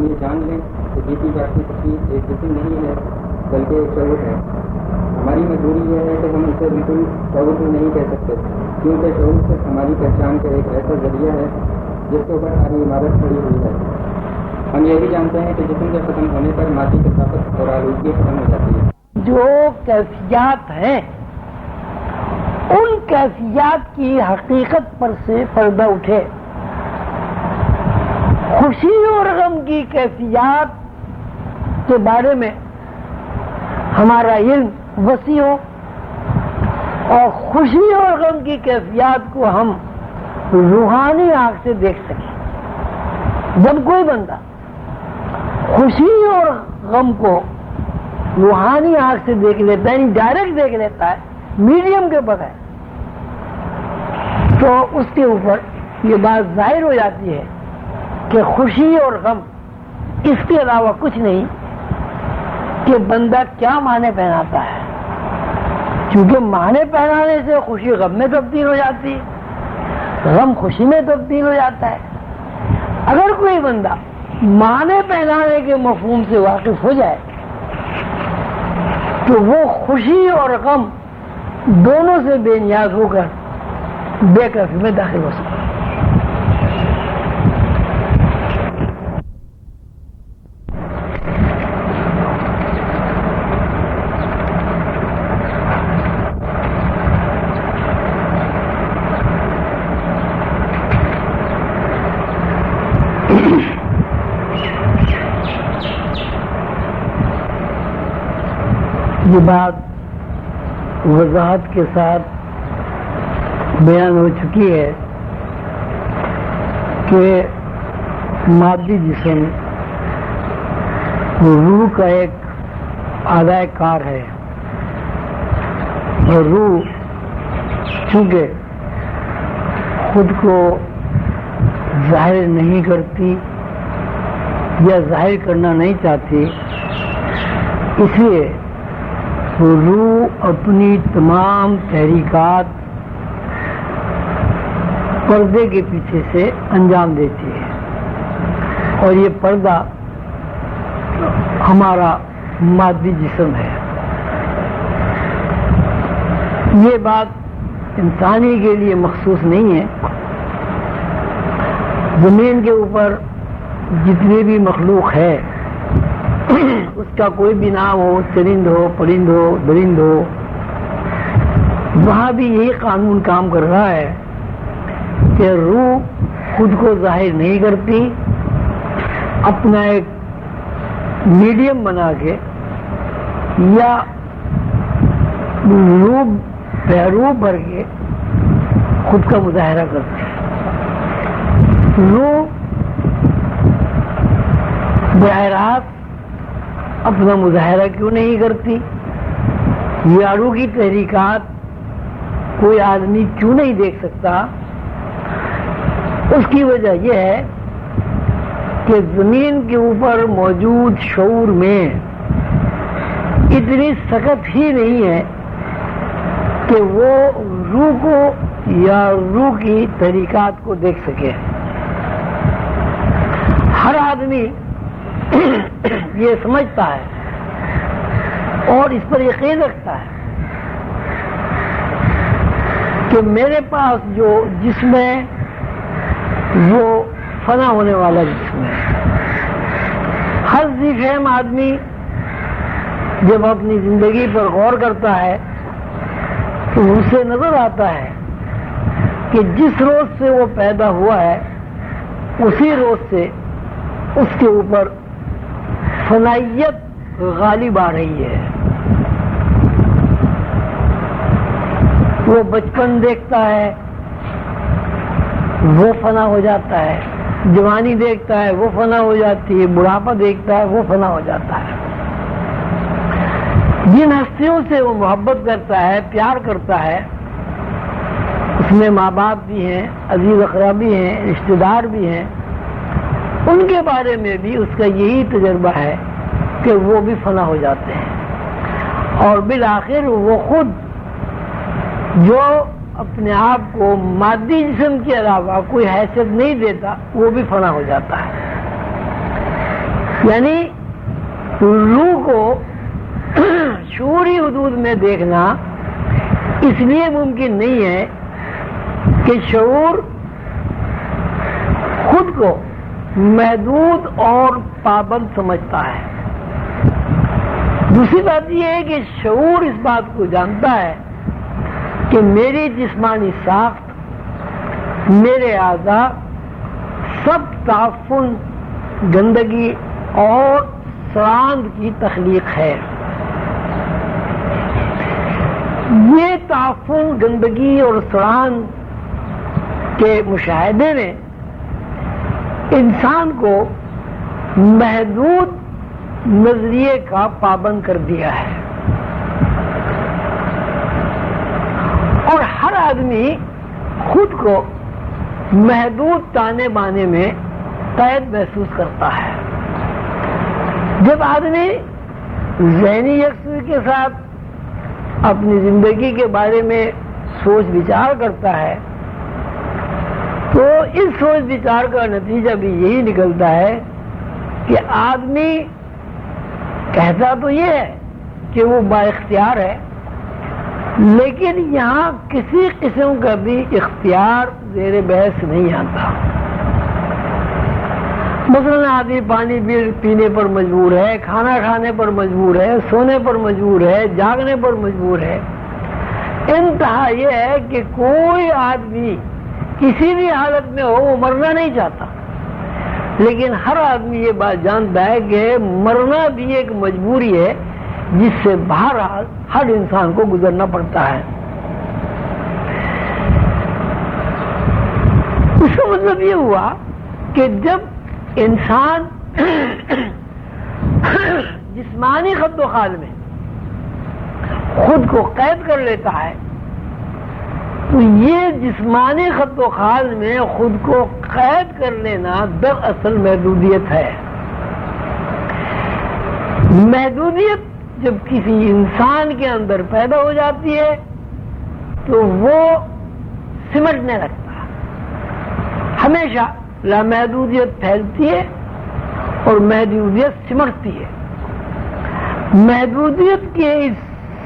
ہم یہ جان لیں کہ جیتی جاتی خوشی ایک جسم نہیں ہے بلکہ ایک شعور ہے. ہماری مجبوری یہ ہے کہ ہم اسے بالکل شعور بھی نہیں کہہ سکتے، کیونکہ شعور صرف ہماری پہچان کا ایک ایسا ذریعہ ہے جس کے اوپر ساری عمارت کھڑی ہوئی ہے. ہم یہ بھی جانتے ہیں کہ جسم کے ختم ہونے پر مادی کثافت اور آلودگی ختم ہو جاتی ہے. جو کیفیات ہیں ان کیفیات کی حقیقت پر سے پردہ اٹھے، خوشی اور غم کی کیفیات کے بارے میں ہمارا علم وسیع ہو اور خوشی اور غم کی کیفیات کو ہم روحانی آنکھ سے دیکھ سکیں. جب کوئی بندہ خوشی اور غم کو روحانی آنکھ سے دیکھ لیتا ہے، یعنی ڈائریکٹ دیکھ لیتا ہے میڈیم کے بغیر، تو اس کے اوپر یہ بات ظاہر ہو جاتی ہے کہ خوشی اور غم اس کے علاوہ کچھ نہیں کہ بندہ کیا معنی پہناتا ہے. کیونکہ معنی پہنانے سے خوشی غم میں تبدیل ہو جاتی ہے، غم خوشی میں تبدیل ہو جاتا ہے. اگر کوئی بندہ معنی پہنانے کے مفہوم سے واقف ہو جائے تو وہ خوشی اور غم دونوں سے بے نیاز ہو کر بے کیفی میں داخل ہو سکتا ہے. یہ بات وضاحت کے ساتھ بیان ہو چکی ہے کہ مادی جسم روح کا ایک اعضائے کار ہے، اور روح چونکہ خود کو ظاہر نہیں کرتی یا ظاہر کرنا نہیں چاہتی، اس لیے روح اپنی تمام تحریکات پردے کے پیچھے سے انجام دیتی ہے. اور یہ پردہ ہمارا مادی جسم ہے. یہ بات انسانی کے لیے مخصوص نہیں ہے. زمین کے اوپر جتنی بھی مخلوق ہے اس کا کوئی بھی نام ہو، چرند ہو، پرند ہو، درند ہو، وہاں بھی یہی قانون کام کر رہا ہے کہ روح خود کو ظاہر نہیں کرتی، اپنا ایک میڈیم بنا کے یا روح بھر کے خود کا مظاہرہ کرتی ہے. روح براہ راست اپنا مظاہرہ کیوں نہیں کرتی؟ یا روح کی تحریکات کوئی آدمی کیوں نہیں دیکھ سکتا؟ اس کی وجہ یہ ہے کہ زمین کے اوپر موجود شعور میں اتنی سخت ہی نہیں ہے کہ وہ روح کو یا روح کی تحریکات کو دیکھ سکے. ہر آدمی یہ سمجھتا ہے اور اس پر یقین رکھتا ہے کہ میرے پاس جو جسم ہے وہ فنا ہونے والا جسم ہے. ہر ذی فہم آدمی جب اپنی زندگی پر غور کرتا ہے تو اسے نظر آتا ہے کہ جس روز سے وہ پیدا ہوا ہے اسی روز سے اس کے اوپر فنائیت غالب آ رہی ہے. وہ بچپن دیکھتا ہے وہ فنا ہو جاتا ہے، جوانی دیکھتا ہے وہ فنا ہو جاتی ہے، بڑھاپا دیکھتا ہے وہ فنا ہو جاتا ہے. جن ہستیوں سے وہ محبت کرتا ہے، پیار کرتا ہے، اس میں ماں باپ بھی ہیں، عزیز اقربا ہیں، رشتہ دار بھی ہیں، ان کے بارے میں بھی اس کا یہی تجربہ ہے کہ وہ بھی فنا ہو جاتے ہیں. اور بالآخر وہ خود جو اپنے آپ کو مادی جسم کے علاوہ کوئی حیثیت نہیں دیتا وہ بھی فنا ہو جاتا ہے. یعنی روح کو شعوری حدود میں دیکھنا اس لیے ممکن نہیں ہے کہ شعور خود کو محدود اور پابند سمجھتا ہے. دوسری بات یہ ہے کہ شعور اس بات کو جانتا ہے کہ میری جسمانی ساخت، میرے اعضاء سب تعفن، گندگی اور سراند کی تخلیق ہے. یہ تعفن، گندگی اور سراند کے مشاہدے نے انسان کو محدود نظریے کا پابند کر دیا ہے، اور ہر آدمی خود کو محدود تانے بانے میں قید محسوس کرتا ہے. جب آدمی ذہنی یکسوئی کے ساتھ اپنی زندگی کے بارے میں سوچ وچار کرتا ہے تو اس سوچ وچار کا نتیجہ بھی یہی نکلتا ہے کہ آدمی کہتا تو یہ ہے کہ وہ با اختیار ہے، لیکن یہاں کسی قسم کا بھی اختیار زیر بحث نہیں آتا. مثلاً آدمی پانی پینے پر مجبور ہے، کھانا کھانے پر مجبور ہے، سونے پر مجبور ہے، جاگنے پر مجبور ہے. انتہا یہ ہے کہ کوئی آدمی کسی بھی حالت میں ہو وہ مرنا نہیں چاہتا، لیکن ہر آدمی یہ بات جانتا ہے کہ مرنا بھی ایک مجبوری ہے جس سے بہرحال ہر انسان کو گزرنا پڑتا ہے. اس کا مطلب یہ ہوا کہ جب انسان جسمانی خد و خال میں خود کو قید کر لیتا ہے تو یہ جسمانی خد و خال میں خود کو قید کر لینا دراصل محدودیت ہے. محدودیت جب کسی انسان کے اندر پیدا ہو جاتی ہے تو وہ سمٹنے لگتا ہے. ہمیشہ لامحدودیت پھیلتی ہے اور محدودیت سمٹتی ہے. محدودیت کے اس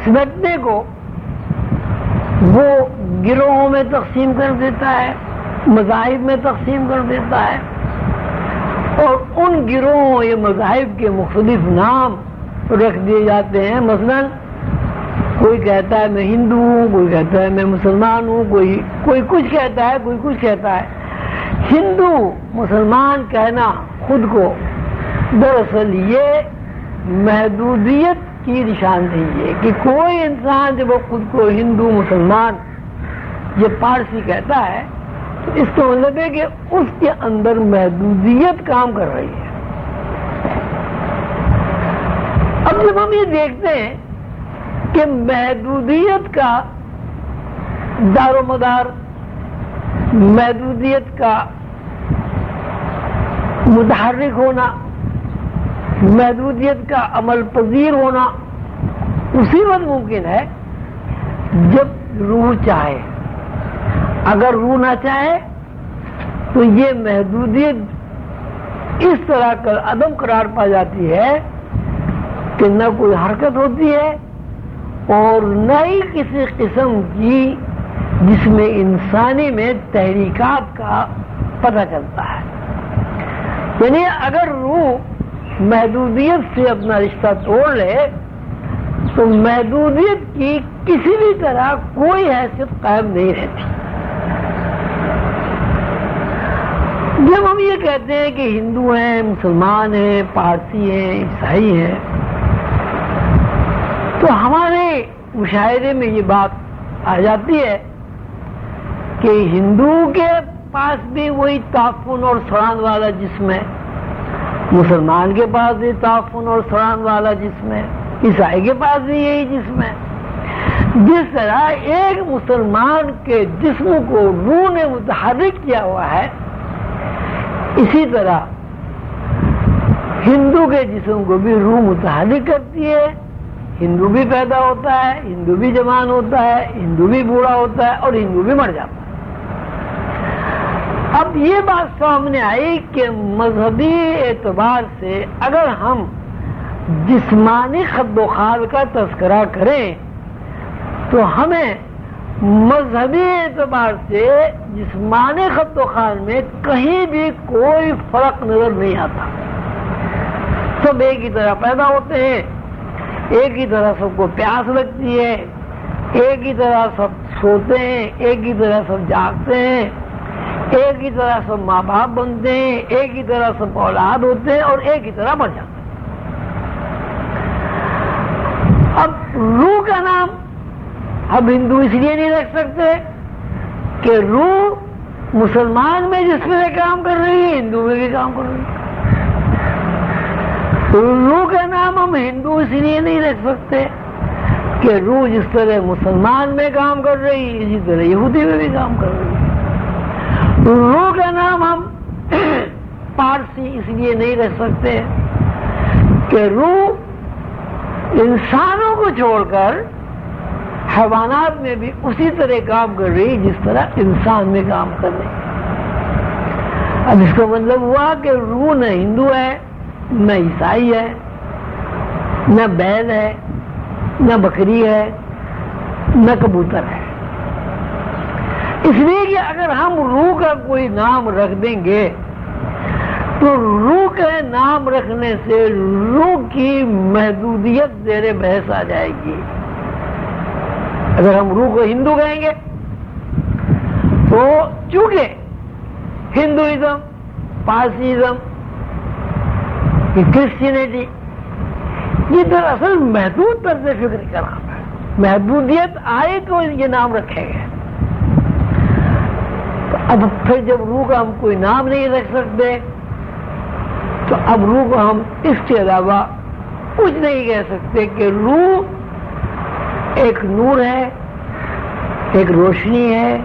سمٹنے کو وہ گروہوں میں تقسیم کر دیتا ہے، مذاہب میں تقسیم کر دیتا ہے، اور ان گروہوں یا مذاہب کے مختلف نام رکھ دیے جاتے ہیں. مثلا کوئی کہتا ہے میں ہندو ہوں، کوئی کہتا ہے میں مسلمان ہوں، کوئی کچھ کہتا ہے، کوئی کچھ کہتا ہے. ہندو مسلمان کہنا خود کو دراصل یہ محدودیت کی نشاندہی ہے کہ کوئی انسان جب وہ خود کو ہندو، مسلمان یہ پارسی کہتا ہے تو اس کا مطلب ہے کہ اس کے اندر محدودیت کام کر رہی ہے. اب جب ہم یہ دیکھتے ہیں کہ محدودیت کا دار و مدار، محدودیت کا متحرک ہونا، محدودیت کا عمل پذیر ہونا اسی وقت ممکن ہے جب روح چاہے. اگر روح نہ چاہے تو یہ محدودیت اس طرح کا عدم قرار پا جاتی ہے کہ نہ کوئی حرکت ہوتی ہے اور نہ ہی کسی قسم کی جس میں انسانی میں تحریکات کا پتہ چلتا ہے. یعنی اگر روح محدودیت سے اپنا رشتہ توڑ لے تو محدودیت کی کسی بھی طرح کوئی حیثیت قائم نہیں رہتی. جب ہم یہ کہتے ہیں کہ ہندو ہیں، مسلمان ہیں، پارسی ہیں، عیسائی ہیں تو ہمارے مشاہدے میں یہ بات آ جاتی ہے کہ ہندو کے پاس بھی وہی تعفن اور سڑان والا جسم ہے، مسلمان کے پاس بھی تعفن اور سڑان والا جسم ہے، عیسائی کے پاس بھی یہی جسم ہے. جس طرح ایک مسلمان کے جسم کو روح نے متحرک کیا ہوا ہے، اسی طرح ہندو کے جسم کو بھی روح متحرک کرتی ہے. ہندو بھی پیدا ہوتا ہے، ہندو بھی جوان ہوتا ہے، ہندو بھی بوڑھا ہوتا ہے اور ہندو بھی مر جاتا ہے. اب یہ بات سامنے آئی کہ مذہبی اعتبار سے اگر ہم جسمانی خد و خال کا تذکرہ کریں تو ہمیں مذہبی اعتبار سے جسمانی خد و خال میں کہیں بھی کوئی فرق نظر نہیں آتا. سب ایک ہی طرح پیدا ہوتے ہیں، ایک ہی طرح سب کو پیاس لگتی ہے، ایک ہی طرح سب سوتے ہیں، ایک ہی طرح سب جاگتے ہیں، ایک ہی طرح سب ماں باپ بنتے ہیں، ایک ہی طرح سب اولاد ہوتے ہیں اور ایک ہی طرح مر جاتے ہیں. اب روح کا نام اب ہندو اس لیے نہیں رکھ سکتے کہ روح مسلمان میں جس طرح کام کر رہی ہے ہندو میں بھی کام کر رہی ہے. روح کا نام ہم ہندو اس لیے نہیں رکھ سکتے کہ روح جس طرح مسلمان میں کام کر رہی ہے اسی طرح یہودی میں بھی کام کر رہی ہے. روح کا نام ہم پارسی اس لیے نہیں رکھ سکتے کہ روح انسانوں کو چھوڑ کر حیوانات میں بھی اسی طرح کام کر رہی جس طرح انسان میں کام کر رہی. اب اس کا مطلب ہوا کہ روح نہ ہندو ہے، نہ عیسائی ہے، نہ بیل ہے، نہ بکری ہے، نہ کبوتر ہے. اس لیے کہ اگر ہم روح کا کوئی نام رکھ دیں گے تو روح کے نام رکھنے سے روح کی محدودیت زیر بحث آ جائے گی. اگر ہم روح کو ہندو کہیں گے تو چونکہ ہندوازم، پارسیزم، کرسچینٹی یہ دراصل محدود طرز فکر کا نام ہے. محدودیت آئے تو یہ نام رکھے گئے. اب پھر جب روح کا ہم کوئی نام نہیں رکھ سکتے تو اب روح کو ہم اس کے علاوہ کچھ نہیں کہہ سکتے کہ روح ایک نور ہے، ایک روشنی ہے،